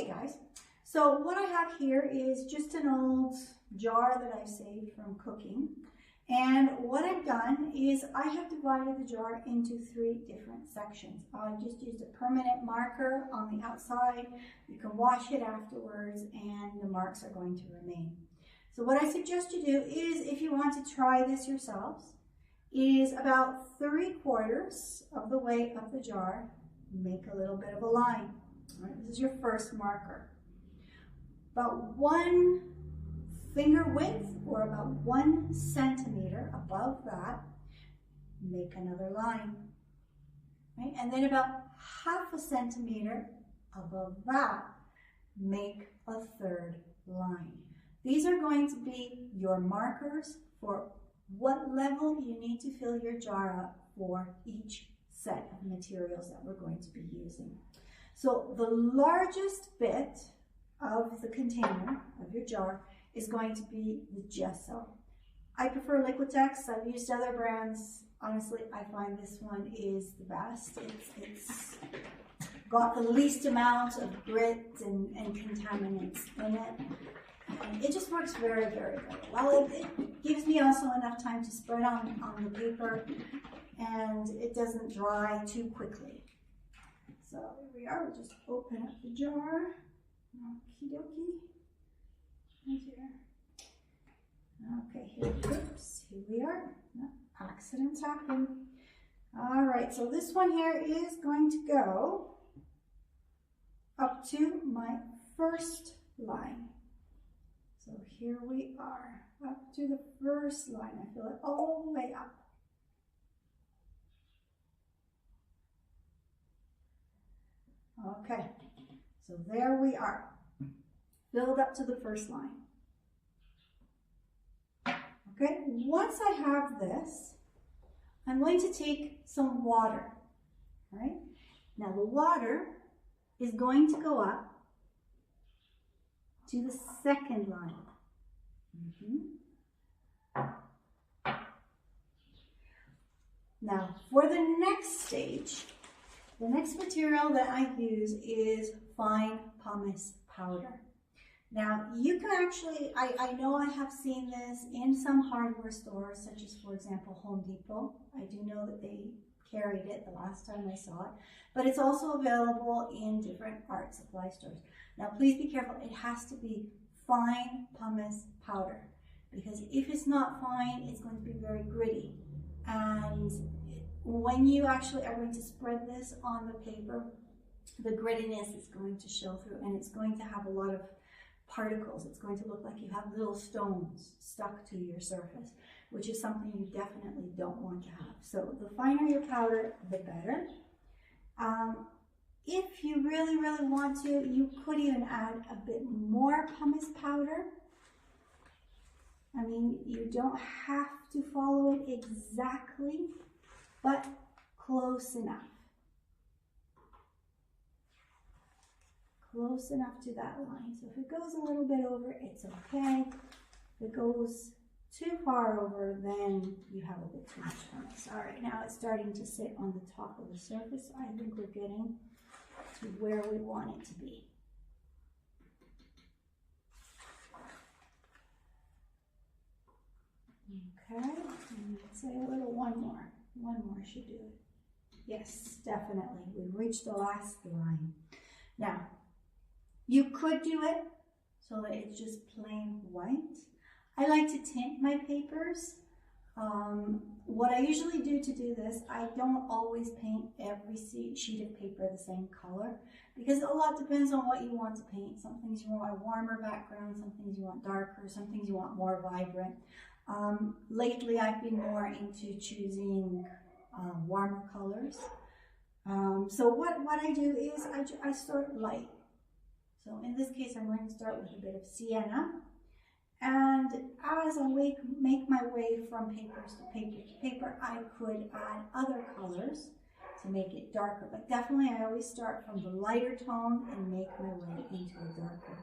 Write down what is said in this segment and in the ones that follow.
Okay guys, so what I have here is just an old jar that I saved from cooking. And what I've done is I have divided the jar into 3 different sections. I just used a permanent marker on the outside. You can wash it afterwards and the marks are going to remain. So what I suggest you do is, if you want to try this yourselves, is about 3/4 of the way up the jar, make a little bit of a line. All right, this is your first marker. About 1 finger width or about 1 centimeter above that, make another line. Right? And then about 1/2 centimeter above that, make a 3rd line. These are going to be your markers for what level you need to fill your jar up for each set of materials that we're going to be using. So the largest bit of the container of your jar is going to be the gesso. I prefer Liquitex. I've used other brands. Honestly, I find this one is the best. It's got the least amount of grit and contaminants in it. And it just works very, very, very well. It gives me also enough time to spread on the paper, and it doesn't dry too quickly. So here we are. We'll just open up the jar. Okie dokie. Right here. Okay, here we are. No, accidents happen. All right, so this one here is going to go up to my first line. So here we are, up to the first line. I fill it all the way up. Okay, so there we are, filled up to the first line. Okay, once I have this, I'm going to take some water, all right? Now the water is going to go up to the 2nd line. Now for the next stage, the next material that I use is fine pumice powder. Now you can actually, I know I have seen this in some hardware stores, such as for example Home Depot. I do know that they carried it the last time I saw it, but it's also available in different art supply stores. Now please be careful, it has to be fine pumice powder, because if it's not fine, it's going to be very gritty. And when you actually are going to spread this on the paper, the grittiness is going to show through, and it's going to have a lot of particles. It's going to look like you have little stones stuck to your surface, which is something you definitely don't want to have. So the finer your powder, the better. If you really, really want to, you could even add a bit more pumice powder. I mean, you don't have to follow it exactly, but close enough. Close enough to that line. So if it goes a little bit over, it's okay. If it goes too far over, then you have a bit too much pumice. All right, now it's starting to sit on the top of the surface. I think we're getting to where we want it to be. Okay, and let's say a little one more should do it. Yes, definitely, we've reached the last line. Now, you could do it so that it's just plain white. I like to tint my papers. What I usually do to do this, I don't always paint every sheet of paper the same color, because a lot depends on what you want to paint. Some things you want a warmer background, some things you want darker, some things you want more vibrant. Lately I've been more into choosing warmer colors. So what I do is I start light. So in this case I'm going to start with a bit of sienna. And as I make my way from paper to paper, I could add other colors to make it darker. But definitely I always start from the lighter tone and make my way into a darker.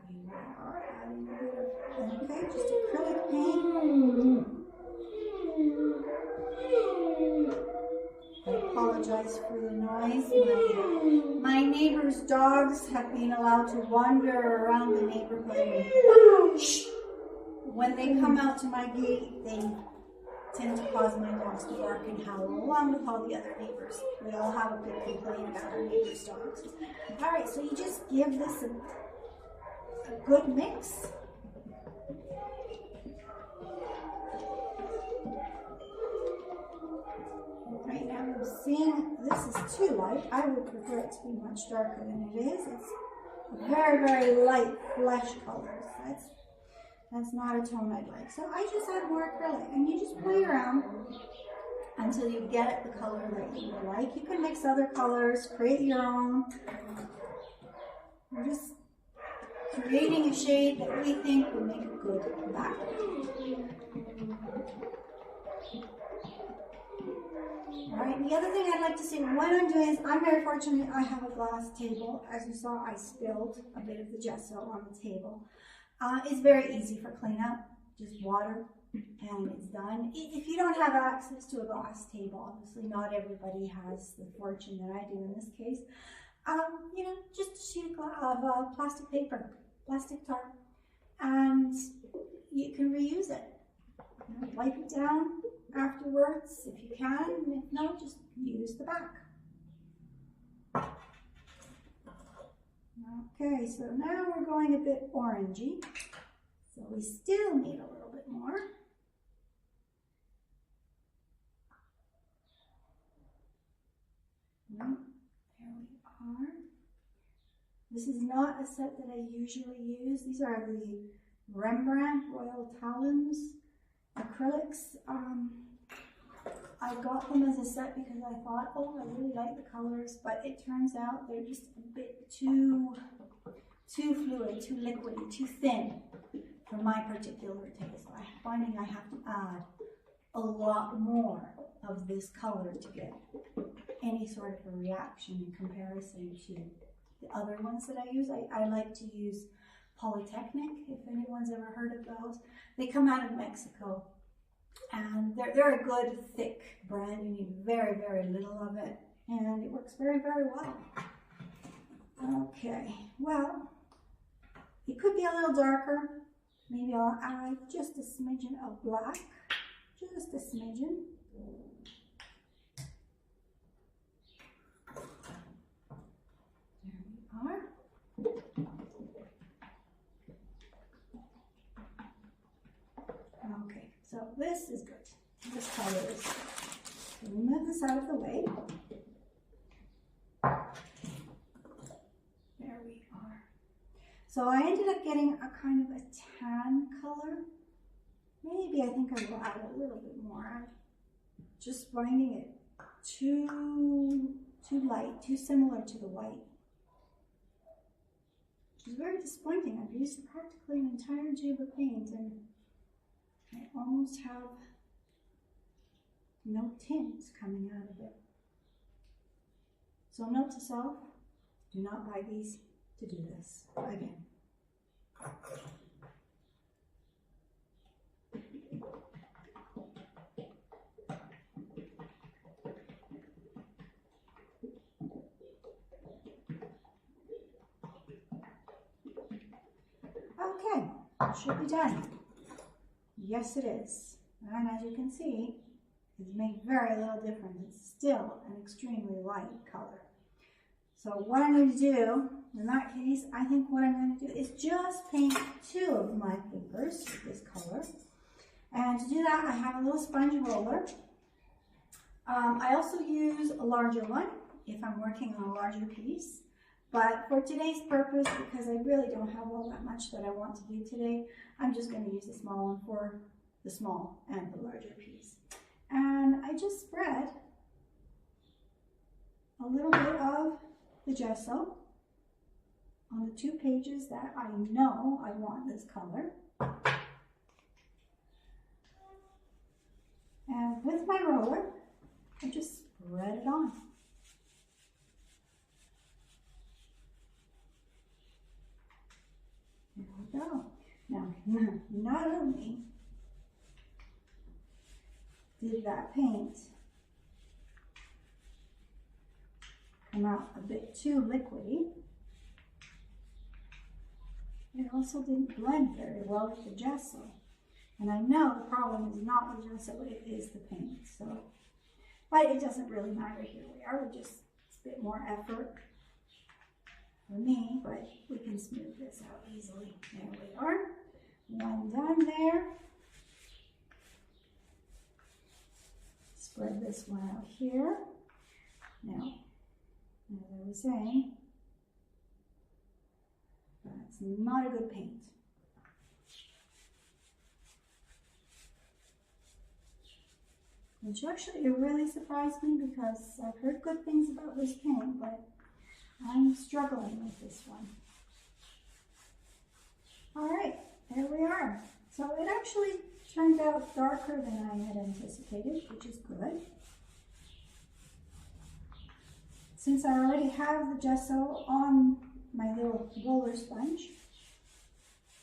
Here we are, adding a bit of, okay, just acrylic paint. Like apologize for the noise. My neighbor's dogs have been allowed to wander around the neighborhood. Shh. When they come out to my gate, they tend to cause my dogs to bark and howl along with all the other neighbors. We all have a good complaint about our neighbor's dogs. All right, so you just give this a good mix. Right now I'm seeing this is too light. I would prefer it to be much darker than it is. It's a very, very light flesh color. That's not a tone I'd like. So I just add more acrylic, and you just play around until you get the color that you like. You can mix other colors, create your own. We're just creating a shade that we think will make a good background. Alright, the other thing I'd like to say, what I'm doing is, I'm very fortunate I have a glass table. As you saw, I spilled a bit of the gesso on the table. It's very easy for cleanup, just water and it's done. If you don't have access to a glass table, obviously not everybody has the fortune that I do in this case, you know, just a sheet of plastic paper, plastic tarp, and you can reuse it. You know, wipe it down afterwards if you can, and if not, just use the back. Okay, so now we're going a bit orangey, so we still need a little bit more. There we are. This is not a set that I usually use. These are the Rembrandt Royal Talons acrylics. I got them as a set because I thought, oh, I really like the colors, but it turns out they're just a bit too fluid, too liquidy, too thin for my particular taste. I'm finding I have to add a lot more of this color to get any sort of a reaction in comparison to the other ones that I use. I like to use Polytechnic, if anyone's ever heard of those. They come out of Mexico. And they're a good thick brand. You need very, very little of it, and it works very, very well. Okay, well, it could be a little darker. Maybe I'll add just a smidgen of black, just a smidgen. There we are. Okay. So this is good. This color is good. Move this out of the way. There we are. So I ended up getting a kind of a tan color. Maybe I think I will add a little bit more. I'm just finding it too light, too similar to the white. Which is very disappointing. I've used practically an entire tube of paint and I almost have no tint coming out of it. So note to self, do not buy these to do this again. Okay, should be done. Yes, it is. And as you can see, it's made very little difference. It's still an extremely light color. So what I'm going to do, in that case, I think what I'm going to do is just paint two of my papers with this color. And to do that, I have a little sponge roller. I also use a larger one if I'm working on a larger piece. But for today's purpose, because I really don't have all that much that I want to do today, I'm just going to use the small one for the small and the larger piece. And I just spread a little bit of the gesso on the two pages that I know I want this color. And with my roller, I just spread it on. There we go. Now, not only did that paint come out a bit too liquidy. It also didn't blend very well with the gesso. And I know the problem is not the gesso, it is the paint. So, but it doesn't really matter. Here we are. It's a bit more effort for me, but we can smooth this out easily. There we are. One done there. Spread this one out here. Now, as I was saying, that's not a good paint. Which actually, it really surprised me because I've heard good things about this paint, but I'm struggling with this one. All right, there we are. So it actually turned out darker than I had anticipated, which is good. Since I already have the gesso on my little roller sponge,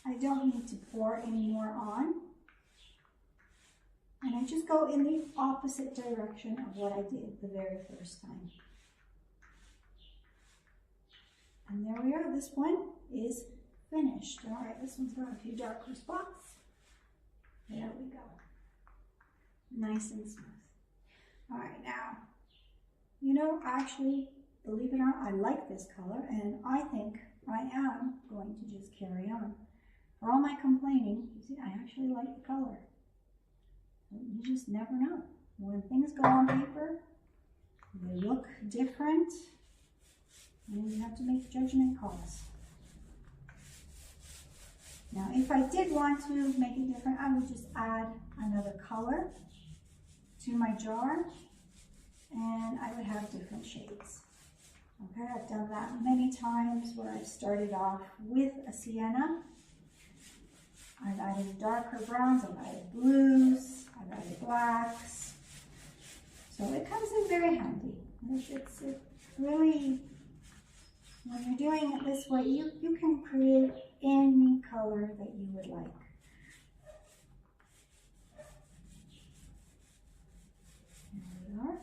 I don't need to pour any more on. And I just go in the opposite direction of what I did the very first time. And there we are, this one is finished. All right, this one's got a few darker spots. There we go. Nice and smooth. All right, now, you know, actually, believe it or not, I like this color, and I think I am going to just carry on. For all my complaining, you see, I actually like the color. You just never know. When things go on paper, they look different, and you have to make judgment calls. Now, if I did want to make it different, I would just add another color to my jar, and I would have different shades. Okay, I've done that many times where I've started off with a sienna. I've added darker browns, I've added blues, I've added blacks. So it comes in very handy. It's really, when you're doing it this way, you can create any color that you would like. There we are.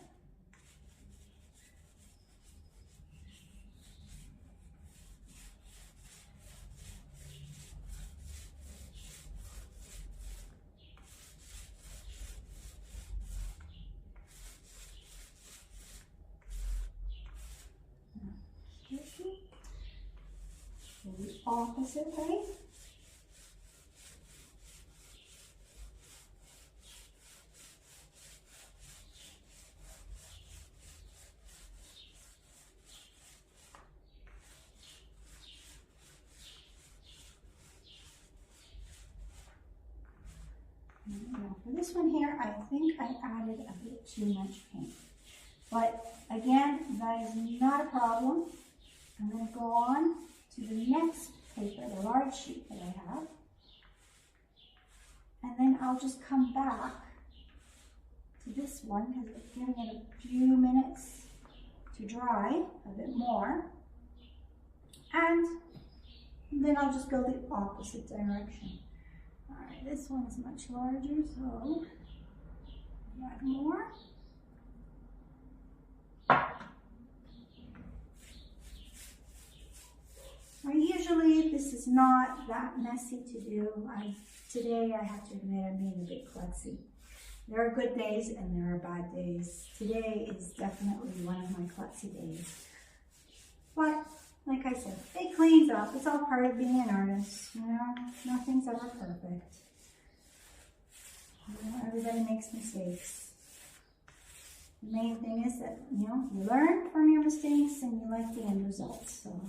The opposite way. Now for this one here, I think I added a bit too much paint. But again, that is not a problem. I'm going to go on to the next paper, the large sheet that I have. And then I'll just come back to this one because it's giving it a few minutes to dry, a bit more. And then I'll just go the opposite direction. All right, this one is much larger, so add more. Usually this is not that messy to do. Today I have to admit I'm being a bit klutzy. There are good days and there are bad days. Today is definitely one of my klutzy days. But like I said, it cleans up. It's all part of being an artist. You know, nothing's ever perfect. You know, everybody makes mistakes. The main thing is that, you know, you learn from your mistakes and you like the end results. So.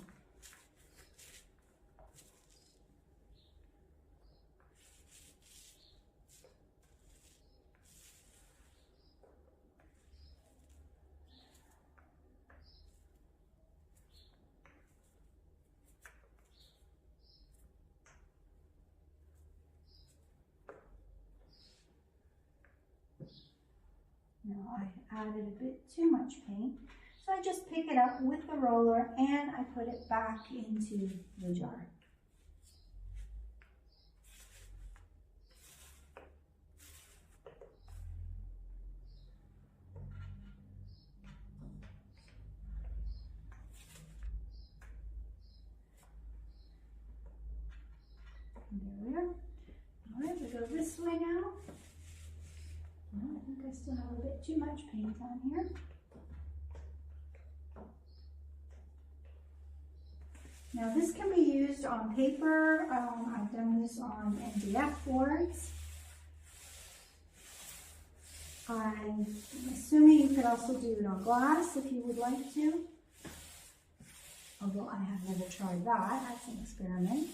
Now I added a bit too much paint, so I just pick it up with the roller and I put it back into the jar. There we are. All right, we go this way now. Well, I think I still have a bit too much paint on here. Now this can be used on paper. I've done this on MDF boards. I'm assuming you could also do it on glass if you would like to. Although I have never tried that. That's an experiment.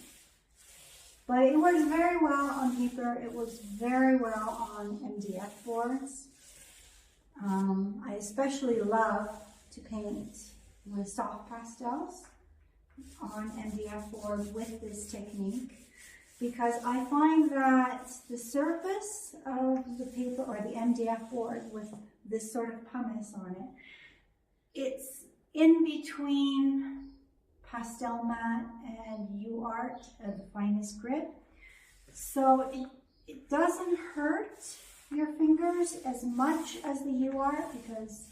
But it works very well on paper. It works very well on MDF boards. I especially love to paint with soft pastels on MDF board with this technique, because I find that the surface of the paper or the MDF board with this sort of pumice on it, it's in between pastel matte and UArt of the finest grit. So it doesn't hurt your fingers as much as the UArt, because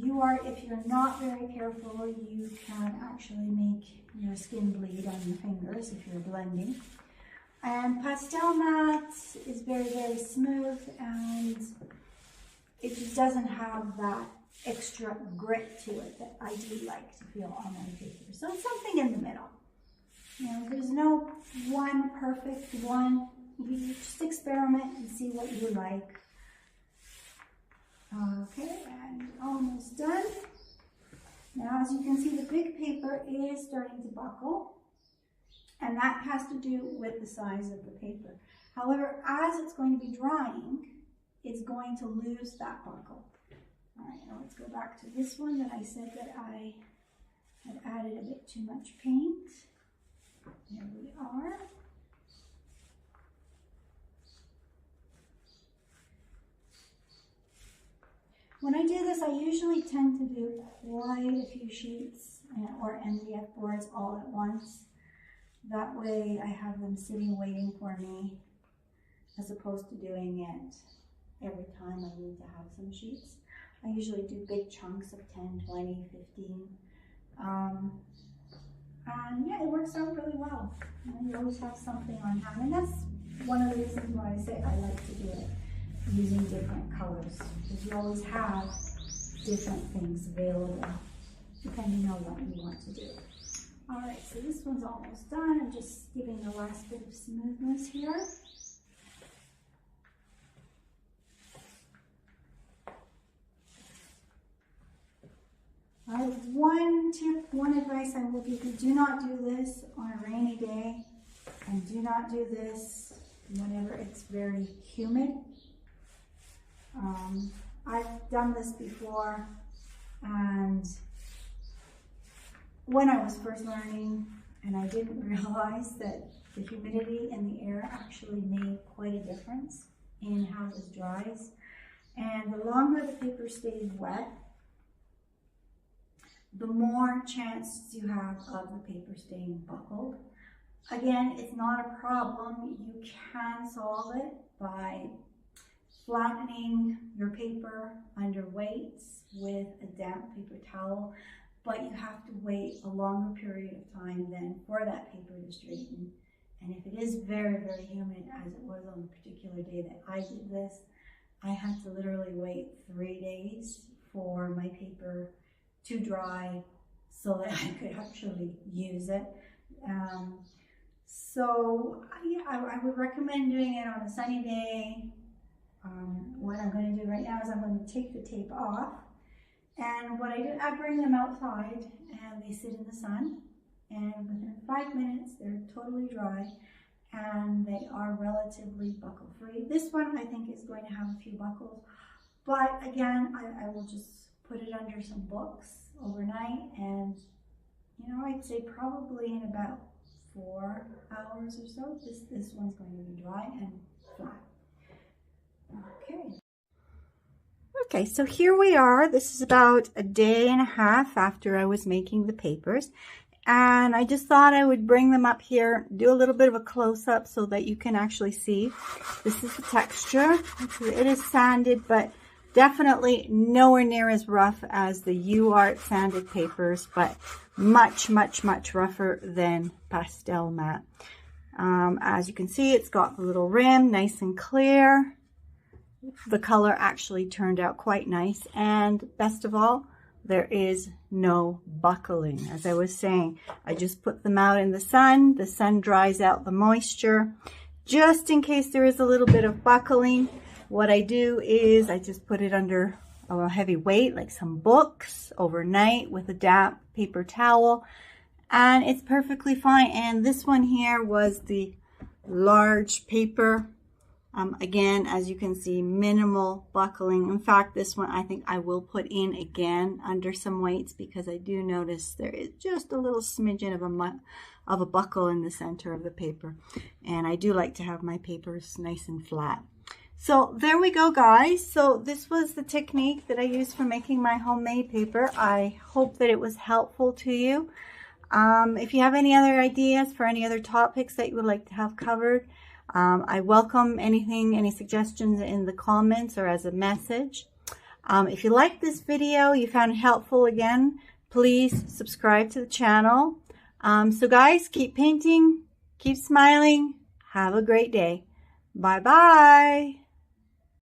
UArt, if you're not very careful, you can actually make your skin bleed on your fingers if you're blending. And pastel matte is very, very smooth, and it just doesn't have that extra grit to it that I do like to feel on my paper. So it's something in the middle. You know, there's no one perfect one. You just experiment and see what you like. Okay, and almost done. Now, as you can see, the big paper is starting to buckle, and that has to do with the size of the paper. However, as it's going to be drying, it's going to lose that buckle. All right, now let's go back to this one that I said that I had added a bit too much paint. There we are. When I do this, I usually tend to do quite a few sheets or MDF boards all at once. That way I have them sitting waiting for me, as opposed to doing it every time I need to have some sheets. I usually do big chunks of 10, 20, 15. And yeah, it works out really well. You always have something on hand. And that's one of the reasons why I say I like to do it using different colors, because you always have different things available depending on what you want to do. All right, so this one's almost done. I'm just giving the last bit of smoothness here. All right, one tip, one advice I will give you: do not do this on a rainy day, and do not do this whenever it's very humid. I've done this before, and when I was first learning, and I didn't realize that the humidity in the air actually made quite a difference in how this dries. And the longer the paper stays wet, the more chance you have of the paper staying buckled. Again, it's not a problem. You can solve it by flattening your paper under weights with a damp paper towel, but you have to wait a longer period of time then for that paper to straighten. And if it is very, very humid, as it was on the particular day that I did this, I had to literally wait 3 days for my paper to dry so that I could actually use it. So yeah, I would recommend doing it on a sunny day. What I'm going to do right now is I'm going to take the tape off, and what I do, I bring them outside and they sit in the sun, and within 5 minutes they're totally dry and they are relatively buckle free. This one I think is going to have a few buckles, but again, I will just put it under some books overnight, and you know, I'd say probably in about 4 hours or so, this one's going to be dry and flat. Okay, so here we are. This is about a day and a half after I was making the papers, and I just thought I would bring them up here, do a little bit of a close-up so that you can actually see. This is the texture. It is sanded, but definitely nowhere near as rough as the UArt sanded papers, but much, much, much rougher than pastel matte. As you can see, it's got the little rim, nice and clear. The color actually turned out quite nice, and best of all, there is no buckling. As I was saying, I just put them out in the sun. The sun dries out the moisture. Just in case there is a little bit of buckling, what I do is I just put it under a heavy weight, like some books, overnight with a damp paper towel, and it's perfectly fine. And this one here was the large paper. Again, as you can see, minimal buckling. In fact, this one I think I will put in again under some weights, because I do notice there is just a little smidgen of a buckle in the center of the paper. And I do like to have my papers nice and flat. So there we go, guys. So this was the technique that I used for making my homemade paper. I hope that it was helpful to you. If you have any other ideas for any other topics that you would like to have covered, I welcome anything, any suggestions in the comments or as a message. If you liked this video, you found it helpful, again, please subscribe to the channel. So guys, keep painting, keep smiling, have a great day. Bye-bye.